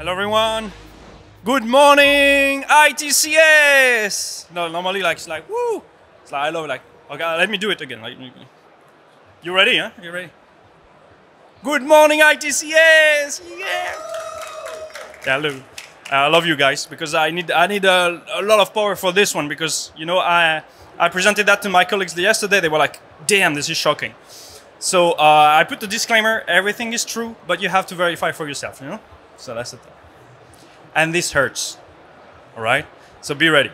Hello everyone. Good morning, ITCS. No, normally it's like woo. It's like I love it, like okay, let me do it again. Like, you ready? Huh? You ready? Good morning, ITCS. Yeah. Hello. I love you guys because I need a lot of power for this one because you know I presented that to my colleagues yesterday. They were like, "Damn, this is shocking." So I put the disclaimer: everything is true, but you have to verify for yourself. You know. So that's it. And this hurts. All right. So be ready.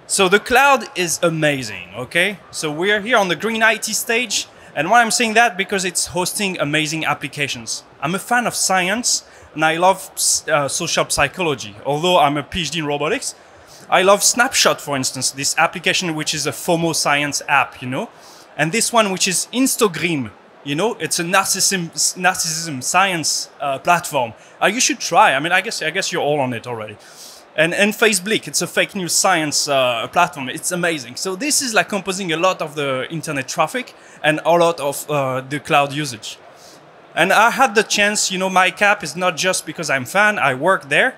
So the cloud is amazing. Okay. So we're here on the Green IT stage, and why I'm saying that because it's hosting amazing applications. I'm a fan of science. And I love social psychology. Although I'm a PhD in robotics, I love Snapshot, for instance, this application which is a FOMO science app, you know, and this one which is Instagram, you know, it's a narcissism science platform. You should try. I mean, I guess you're all on it already. And Facebook, it's a fake news science platform. It's amazing. So this is like composing a lot of the internet traffic and a lot of the cloud usage. And I had the chance, you know, my cap is not just because I'm a fan, I work there.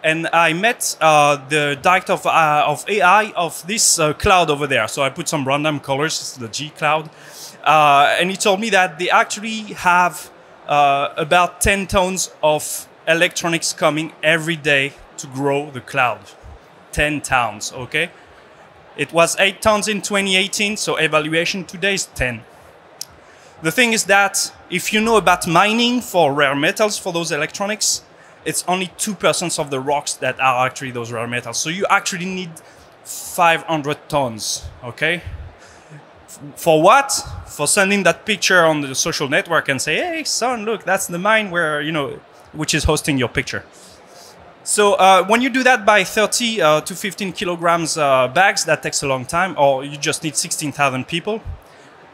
And I met the director of AI of this cloud over there. So I put some random colors, it's the G cloud. And he told me that they actually have about 10 tons of electronics coming every day to grow the cloud. 10 tons, okay? It was 8 tons in 2018, so evaluation today is 10. The thing is that if you know about mining for rare metals for those electronics, it's only 2% of the rocks that are actually those rare metals. So you actually need 500 tons, okay? For what? For sending that picture on the social network and say, hey, son, look, that's the mine where, you know, which is hosting your picture. So when you do that by 30 to 15 kilograms bags, that takes a long time, or you just need 16,000 people.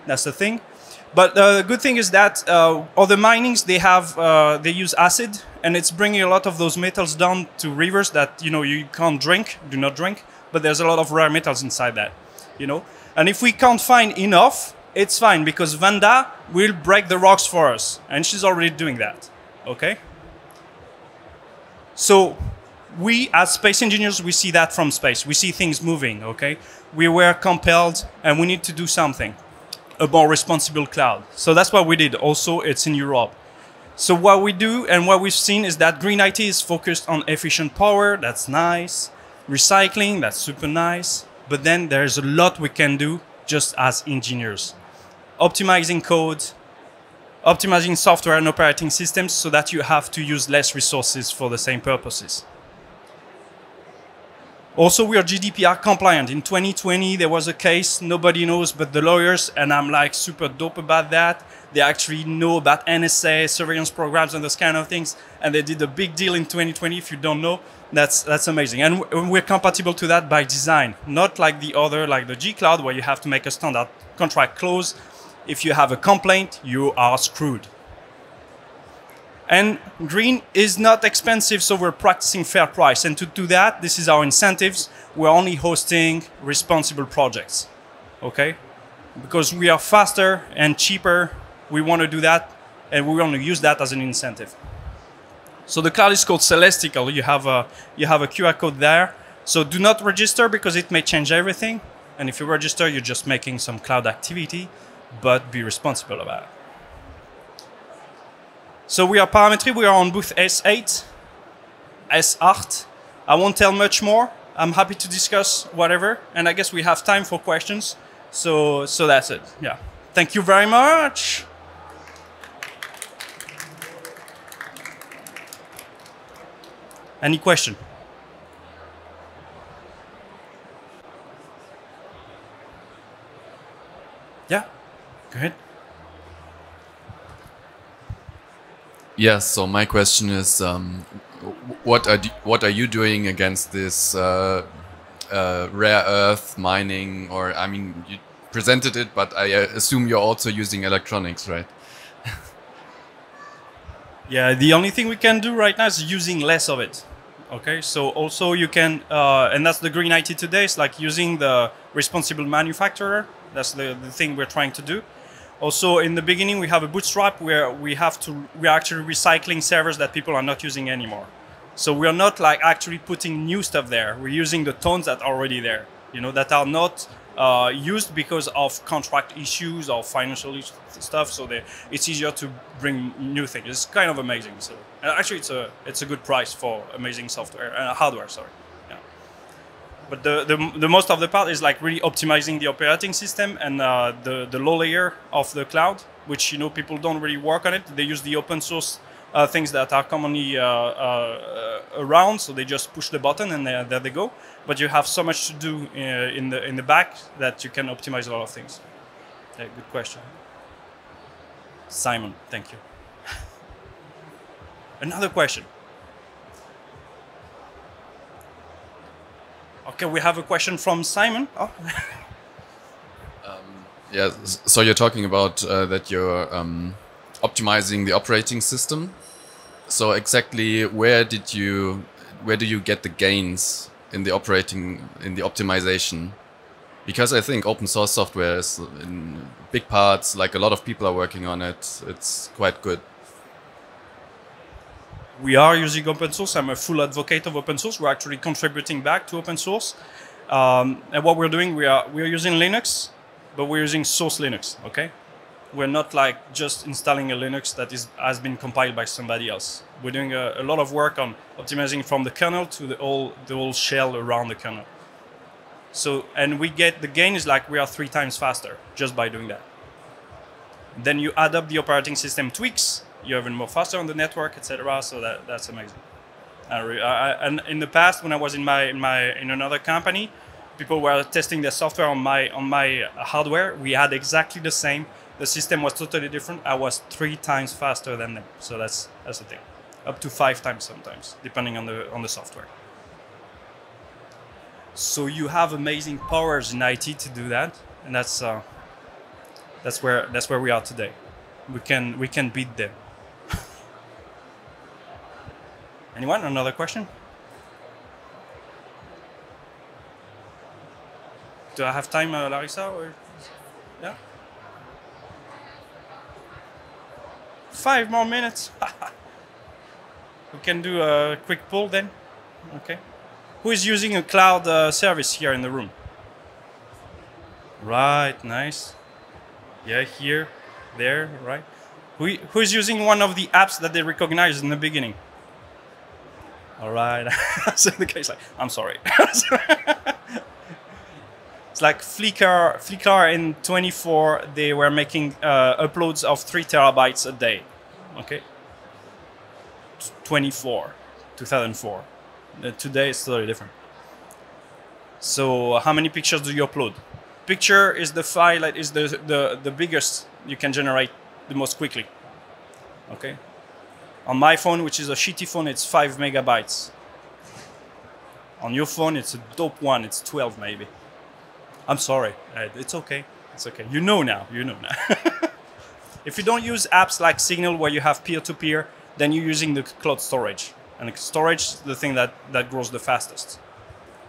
That's the thing. But the good thing is that other minings, they use acid, and it's bringing a lot of those metals down to rivers that, you know, you can't drink, do not drink, but there's a lot of rare metals inside that, you know. And if we can't find enough, it's fine, because Vanda will break the rocks for us, and she's already doing that, okay? So we, as space engineers, we see that from space. We see things moving, okay? We were compelled, and we need to do something about responsible cloud. So that's what we did. Also, it's in Europe. So what we do and what we've seen is that Green IT is focused on efficient power. That's nice. Recycling, that's super nice. But then there's a lot we can do just as engineers. Optimizing code, optimizing software and operating systems so that you have to use less resources for the same purposes. Also, we are GDPR compliant. In 2020, there was a case, nobody knows but the lawyers, and I'm like super dope about that. They actually know about NSA, surveillance programs and those kind of things, and they did a big deal in 2020. If you don't know, that's amazing. And we're compatible to that by design, not like the other, like the G Cloud, where you have to make a standard contract clause. If you have a complaint, you are screwed. And green is not expensive, so we're practicing fair price. And to do that, this is our incentives. We're only hosting responsible projects, okay? Because we are faster and cheaper, we want to do that, and we want to use that as an incentive. So the cloud is called Celestial. You have a QR code there. So do not register because it may change everything. And if you register, you're just making some cloud activity, but be responsible about it. So we are Parametry, we are on booth S8, S8. I won't tell much more. I'm happy to discuss whatever, and I guess we have time for questions. So that's it, yeah. Thank you very much. Any question? Yeah, go ahead. Yes, so my question is, what are you doing against this rare earth mining? Or, I mean, you presented it, but I assume you're also using electronics, right? Yeah, the only thing we can do right now is using less of it. Okay, so also you can, and that's the Green IT today, it's like using the responsible manufacturer. That's the thing we're trying to do. Also, in the beginning, we have a bootstrap where we're actually recycling servers that people are not using anymore. So we are not like actually putting new stuff there. We're using the tones that are already there, that are not used because of contract issues or financial stuff. So it's easier to bring new things. It's kind of amazing. So actually, it's a good price for amazing software hardware. Sorry. Yeah. But the most of the part is like really optimizing the operating system and the low layer of the cloud, which people don't really work on it. They use the open source things that are commonly around, so they just push the button and there they go. But you have so much to do in the back that you can optimize a lot of things. Yeah, good question, Simon. Thank you. Another question. Okay, we have a question from Simon. Oh. Yeah, so you're talking about that you're optimizing the operating system. So exactly where do you get the gains in the optimization? Because I think open source software is in big parts, like a lot of people are working on it. It's quite good. We are using open source. I'm a full advocate of open source. We're actually contributing back to open source. And what we're doing, we are using Linux, but we're using source Linux. Okay, we're not like just installing a Linux that has been compiled by somebody else. We're doing a lot of work on optimizing from the kernel to the whole shell around the kernel. So, and we get the gain is like we are 3 times faster just by doing that. Then you add up the operating system tweaks. You're even more faster on the network, etc. So that's amazing. And in the past, when I was in another company, people were testing their software on my hardware. We had exactly the same. The system was totally different. I was 3 times faster than them. So that's the thing. Up to 5 times sometimes, depending on the software. So you have amazing powers in IT to do that, and that's where we are today. We can beat them. Anyone? Another question? Do I have time, Larissa? Or yeah. 5 more minutes. We can do a quick poll then. Okay. Who is using a cloud service here in the room? Right, nice. Yeah, here, there, right. Who is using one of the apps that they recognized in the beginning? All right. So the guy's like, I'm sorry. It's like Flickr in 24, they were making uploads of 3 terabytes a day. Okay. 2004. Today it's totally different. So how many pictures do you upload? Picture is the file that is the biggest you can generate the most quickly. Okay. On my phone, which is a shitty phone, it's 5 megabytes. On your phone, it's a dope one. It's 12 maybe. I'm sorry. It's okay. It's okay. You know now. If you don't use apps like Signal where you have peer-to-peer, then you're using the cloud storage. And storage is the thing that grows the fastest.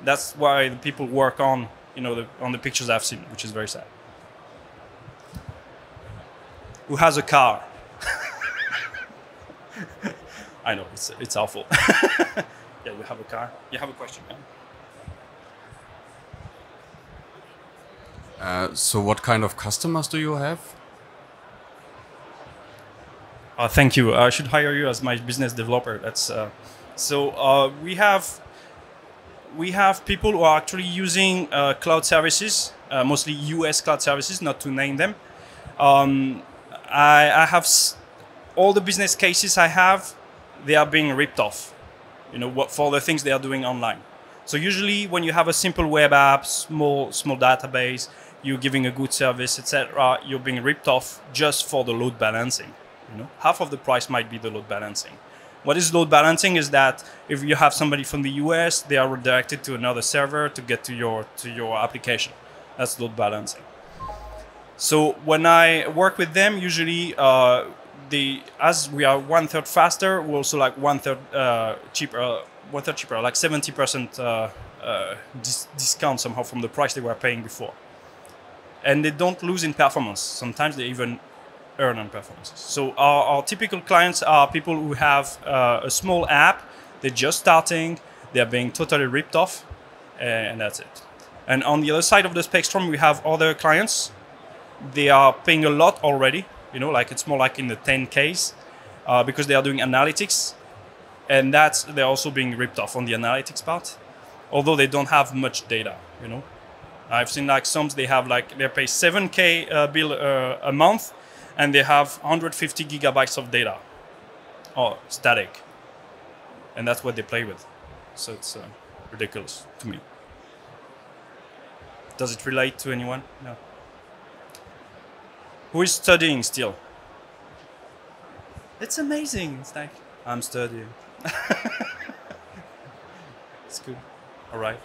That's why the people work on, on the pictures I've seen, which is very sad. Who has a car? I know, it's awful. Yeah, you have a car. You have a question, yeah? So what kind of customers do you have? Thank you. I should hire you as my business developer. That's we have people who are actually using cloud services, mostly US cloud services, not to name them. I have all the business cases I have, they are being ripped off, for the things they are doing online. So usually when you have a simple web app, small database, you're giving a good service, etc., you're being ripped off just for the load balancing. Half of the price might be the load balancing. What is load balancing is that if you have somebody from the US, they are redirected to another server to get to your application. That's load balancing. So when I work with them, usually as we are 1/3 faster, we're also like 1/3 cheaper, like 70% discount somehow from the price they were paying before. And they don't lose in performance. Sometimes they even earn on performances. So our typical clients are people who have a small app They're just starting. They're being totally ripped off, and that's it. And on the other side of the spectrum, we have other clients. They are paying a lot already. You know, like it's more like in the 10Ks because they are doing analytics, and they're also being ripped off on the analytics part, although they don't have much data. You know, I've seen like some they pay 7K bill a month, and they have 150 gigabytes of data, or static, and that's what they play with. So it's ridiculous to me. Does it relate to anyone? No. Who is studying still? It's amazing. It's like, I'm studying. It's good. All right.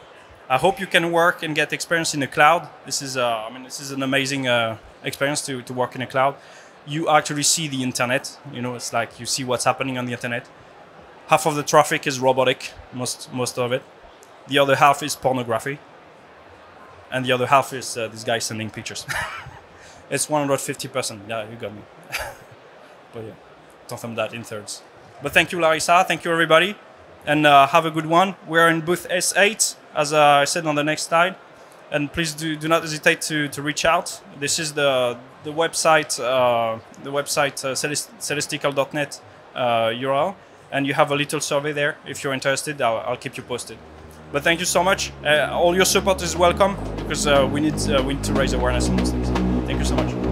I hope you can work and get experience in the cloud. This is an amazing experience to work in the cloud. You actually see the internet. You know, it's like you see what's happening on the internet. Half of the traffic is robotic, most of it. The other half is pornography. And the other half is this guy sending pictures. It's 150%. Yeah, you got me. But yeah, talk from that in thirds. But thank you, Larissa. Thank you, everybody. And have a good one. We're in booth S8, as I said on the next slide. And please do not hesitate to reach out. This is the website, celestical.net URL. And you have a little survey there. If you're interested, I'll keep you posted. But thank you so much. All your support is welcome because we need to raise awareness on these things. Thank you so much.